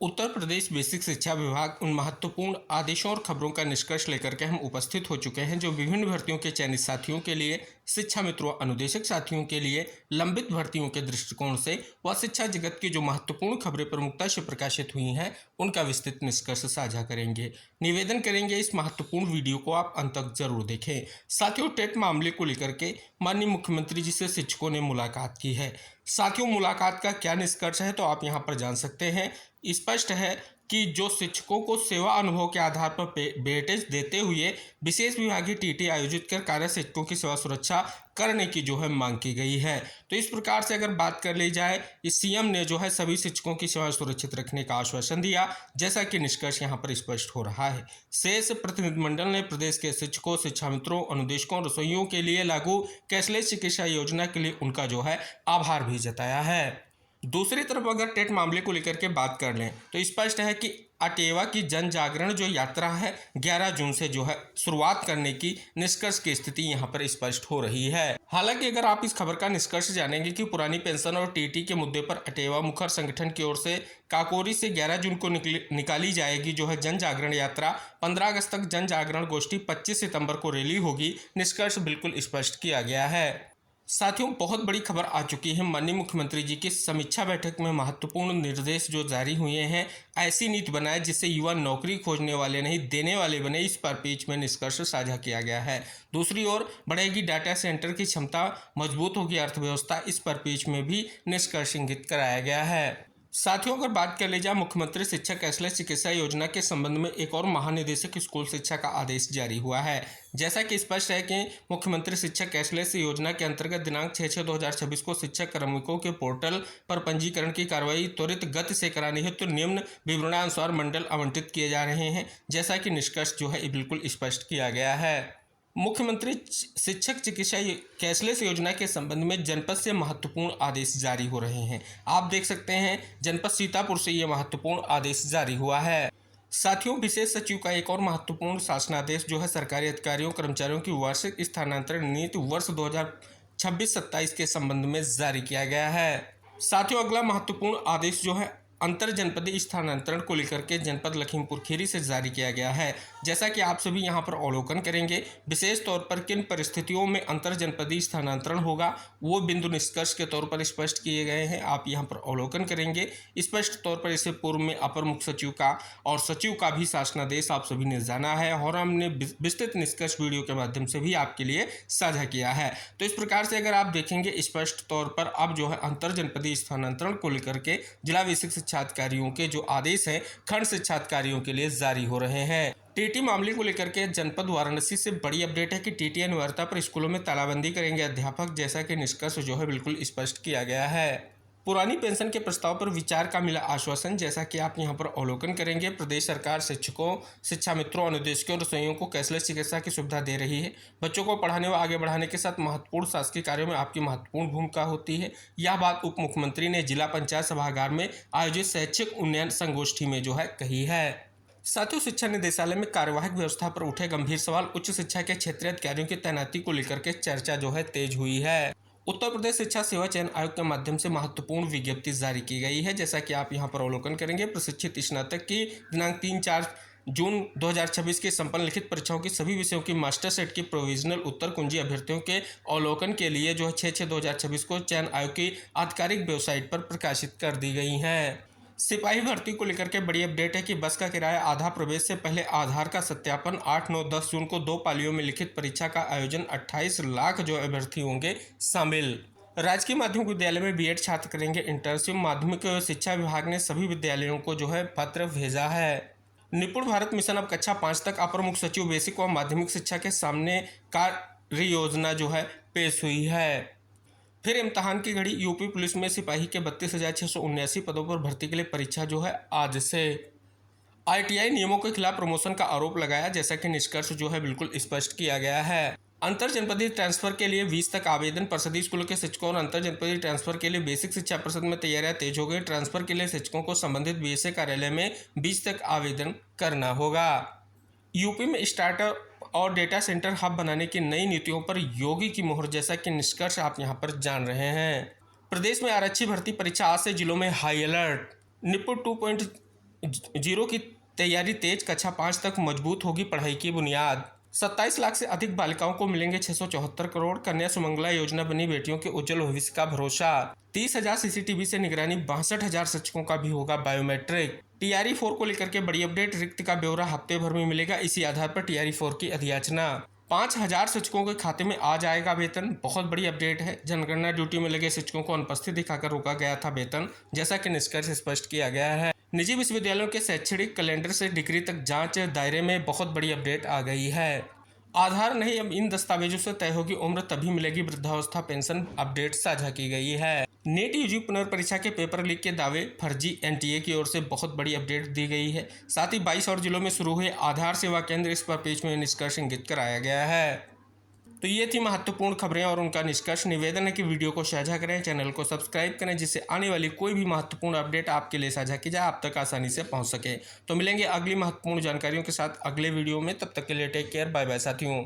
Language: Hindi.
उत्तर प्रदेश बेसिक शिक्षा विभाग उन महत्वपूर्ण आदेशों और खबरों का निष्कर्ष लेकर के हम उपस्थित हो चुके हैं जो विभिन्न भर्तियों के चयनित साथियों के लिए, शिक्षा मित्रों अनुदेशक साथियों के लिए, लंबित भर्तियों के दृष्टिकोण से व शिक्षा जगत की जो महत्वपूर्ण खबरें प्रमुखता से प्रकाशित हुई हैं उनका विस्तृत निष्कर्ष साझा करेंगे। निवेदन करेंगे इस महत्वपूर्ण वीडियो को आप अंत तक जरूर देखें। साथियों, टेट मामले को लेकर के माननीय मुख्यमंत्री जी से शिक्षकों ने मुलाकात की है। साथियों, मुलाकात का क्या निष्कर्ष है तो आप यहाँ पर जान सकते हैं। स्पष्ट है कि जो शिक्षकों को सेवा अनुभव के आधार पर वेटेज देते हुए विशेष विभागीय टीटी आयोजित कर कार्य शिक्षकों की सेवा सुरक्षा करने की जो है मांग की गई है। तो इस प्रकार से अगर बात कर ली जाए, इस सीएम ने जो है सभी शिक्षकों की सेवा सुरक्षित रखने का आश्वासन दिया, जैसा कि निष्कर्ष यहाँ पर स्पष्ट हो रहा है। शेष प्रतिनिधिमंडल ने प्रदेश के शिक्षकों, शिक्षा मित्रों, अनुदेशकों, रसोइयों के लिए लागू कैशलेस चिकित्सा योजना के लिए उनका जो है आभार भी जताया है। दूसरी तरफ अगर टेट मामले को लेकर के बात कर लें तो स्पष्ट है कि अटेवा की जन जागरण जो यात्रा है 11 जून से जो है शुरुआत करने की निष्कर्ष की स्थिति यहां पर स्पष्ट हो रही है। हालांकि अगर आप इस खबर का निष्कर्ष जानेंगे कि पुरानी पेंशन और टीटी के मुद्दे पर अटेवा मुखर संगठन की ओर से काकोरी से 11 जून को निकाली जाएगी जो है जन जागरण यात्रा। 15 अगस्त तक जन जागरण गोष्ठी, 25 सितंबर को रैली होगी। निष्कर्ष बिल्कुल स्पष्ट किया गया है। साथियों, बहुत बड़ी खबर आ चुकी है। माननीय मुख्यमंत्री जी की समीक्षा बैठक में महत्वपूर्ण निर्देश जो जारी हुए हैं, ऐसी नीति बनाए जिससे युवा नौकरी खोजने वाले नहीं देने वाले बने, इस पर पेज में निष्कर्ष साझा किया गया है। दूसरी ओर बढ़ेगी डाटा सेंटर की क्षमता, मजबूत होगी अर्थव्यवस्था, इस पर पेज में भी निष्कर्ष इंगित कराया गया है। साथियों, अगर बात कर ली जाए मुख्यमंत्री शिक्षा कैशलेस चिकित्सा योजना के संबंध में एक और महानिदेशक स्कूल शिक्षा का आदेश जारी हुआ है। जैसा कि स्पष्ट है कि मुख्यमंत्री शिक्षा कैशलेस योजना के अंतर्गत दिनांक 6/6/2026 को शिक्षा कार्मिकों के पोर्टल पर पंजीकरण की कार्रवाई त्वरित गति से करानी है तो निम्न विवरणानुसार मंडल आवंटित किए जा रहे हैं। जैसा कि निष्कर्ष जो है बिल्कुल स्पष्ट किया गया है। मुख्यमंत्री शिक्षक चिकित्सा कैशलेस योजना के संबंध में जनपद से महत्वपूर्ण आदेश जारी हो रहे हैं। आप देख सकते हैं जनपद सीतापुर से यह महत्वपूर्ण आदेश जारी हुआ है। साथियों, विशेष सचिव का एक और महत्वपूर्ण शासनादेश जो है सरकारी अधिकारियों कर्मचारियों की वार्षिक स्थानांतरण नीति वर्ष 2026-27 के संबंध में जारी किया गया है। साथियों, अगला महत्वपूर्ण आदेश जो है अंतर जनपदीय स्थानांतरण को लेकर के जनपद लखीमपुर खीरी से जारी किया गया है। जैसा कि आप सभी यहां पर अवलोकन करेंगे, विशेष तौर पर किन परिस्थितियों में अंतर जनपदीय स्थानांतरण होगा वो बिंदु निष्कर्ष के तौर पर स्पष्ट किए गए हैं। आप यहां पर अवलोकन करेंगे। स्पष्ट तौर पर इससे पूर्व में अपर मुख्य सचिव का और सचिव का भी शासनादेश आप सभी ने जाना है और हमने विस्तृत निष्कर्ष वीडियो के माध्यम से भी आपके लिए साझा किया है। तो इस प्रकार से अगर आप देखेंगे स्पष्ट तौर पर अब जो है अंतर जनपदीय स्थानांतरण को लेकर के जिला बेसिक अधिकारियों के जो आदेश हैं खंड शिक्षा अधिकारियों के लिए जारी हो रहे हैं। टीटी मामले को लेकर के जनपद वाराणसी से बड़ी अपडेट है कि टीटी अनिवार्यता पर स्कूलों में तालाबंदी करेंगे अध्यापक, जैसा कि निष्कर्ष जो है बिल्कुल स्पष्ट किया गया है। पुरानी पेंशन के प्रस्ताव पर विचार का मिला आश्वासन, जैसा कि आप यहां पर अवलोकन करेंगे। प्रदेश सरकार शिक्षकों, शिक्षा मित्रों, अनुदेशकों, रसोइयों को कैशलेस चिकित्सा की सुविधा दे रही है। बच्चों को पढ़ाने व आगे बढ़ाने के साथ महत्वपूर्ण शासकीय कार्यों में आपकी महत्वपूर्ण भूमिका होती है। यह बात उप मुख्यमंत्री ने जिला पंचायत सभागार में आयोजित शैक्षिक उन्नयन संगोष्ठी में जो है कही है। साथियों, शिक्षा निदेशालय में कार्यवाहक व्यवस्था पर उठे गंभीर सवाल, उच्च शिक्षा के क्षेत्रीय अधिकारियों की तैनाती को लेकर के चर्चा जो है तेज हुई है। उत्तर प्रदेश शिक्षा सेवा चयन आयोग के माध्यम से महत्वपूर्ण विज्ञप्ति जारी की गई है। जैसा कि आप यहां पर अवलोकन करेंगे, प्रशिक्षित स्नातक की दिनांक 3-4 जून 2026 के संपन्न लिखित परीक्षाओं की सभी विषयों की मास्टर सेट की प्रोविजनल उत्तर कुंजी अभ्यर्थियों के अवलोकन के लिए जो है 6/6/2026 को चयन आयोग की आधिकारिक वेबसाइट पर प्रकाशित कर दी गई हैं। सिपाही भर्ती को लेकर के बड़ी अपडेट है कि बस का किराया आधा, प्रवेश से पहले आधार का सत्यापन। 8, 9, 10 जून को 2 पालियों में लिखित परीक्षा का आयोजन। 28 लाख जो अभ्यर्थी होंगे शामिल। राजकीय माध्यमिक विद्यालय में बीएड छात्र करेंगे इंटर्नशिप। माध्यमिक शिक्षा विभाग ने सभी विद्यालयों को जो है पत्र भेजा है। निपुण भारत मिशन अब कक्षा 5 तक अपर मुख्य सचिव बेसिक व माध्यमिक शिक्षा के सामने कार्य योजना जो है पेश हुई है। फिर इम्तहान की घड़ी, यूपी पुलिस में सिपाही के 32,679 पदों पर भर्ती के लिए परीक्षा जो है आज से। आईटीआई नियमों के खिलाफ प्रमोशन का आरोप लगाया, जैसा कि निष्कर्ष जो है बिल्कुल स्पष्ट किया गया है। अंतर जनपदीय ट्रांसफर के लिए 20 तक आवेदन, परिषदीय स्कूलों के शिक्षकों और अंतर जनपदीय ट्रांसफर के लिए बेसिक शिक्षा परिषद में तैयारियां तेज हो गई। ट्रांसफर के लिए शिक्षकों को संबंधित बीएसए कार्यालय में 20 तक आवेदन करना होगा। यूपी में स्टार्टअप और डेटा सेंटर हब बनाने की नई नीतियों पर योगी की मोहर, जैसा कि निष्कर्ष आप यहां पर जान रहे हैं। प्रदेश में आरक्षी भर्ती परीक्षा आज से, जिलों में हाई अलर्ट। निपुण जीरो की तैयारी तेज, कक्षा 5 तक मजबूत होगी पढ़ाई की बुनियाद। 27 लाख से अधिक बालिकाओं को मिलेंगे 674 करोड़। कन्या सुमंगला योजना बनी बेटियों के उज्जवल भविष्य का भरोसा। 30,000 सीसीटीवी से निगरानी, 62,000 शिक्षकों का भी होगा बायोमेट्रिक। टीआरई 4 को लेकर के बड़ी अपडेट, रिक्त का ब्यौरा हफ्ते भर में मिलेगा। इसी आधार पर टीआरई 4 की अधियाचना। 5,000 शिक्षकों के खाते में आ जाएगा वेतन, बहुत बड़ी अपडेट है। जनगणना ड्यूटी में लगे शिक्षकों को अनुपस्थित दिखाकर रोका गया था वेतन, जैसा कि निष्कर्ष स्पष्ट किया गया है। निजी विश्वविद्यालयों के शैक्षणिक कैलेंडर से डिग्री तक जांच दायरे में बहुत बड़ी अपडेट आ गई है। आधार नहीं, अब इन दस्तावेजों से तय होगी उम्र, तभी मिलेगी वृद्धावस्था पेंशन, अपडेट साझा की गई है। नीट यूजी पुनर्परीक्षा के पेपर लीक के दावे फर्जी, एनटीए की ओर से बहुत बड़ी अपडेट दी गई है। साथ ही 22 और जिलों में शुरू हुए आधार सेवा केंद्र, इस पर पेज में निष्कर्ष इंगित कराया गया है। तो ये थी महत्वपूर्ण खबरें और उनका निष्कर्ष। निवेदन है कि वीडियो को साझा करें, चैनल को सब्सक्राइब करें, जिससे आने वाली कोई भी महत्वपूर्ण अपडेट आपके लिए साझा की जाए, आप तक आसानी से पहुंच सके। तो मिलेंगे अगली महत्वपूर्ण जानकारियों के साथ अगले वीडियो में, तब तक के लिए टेक केयर, बाय बाय साथियों।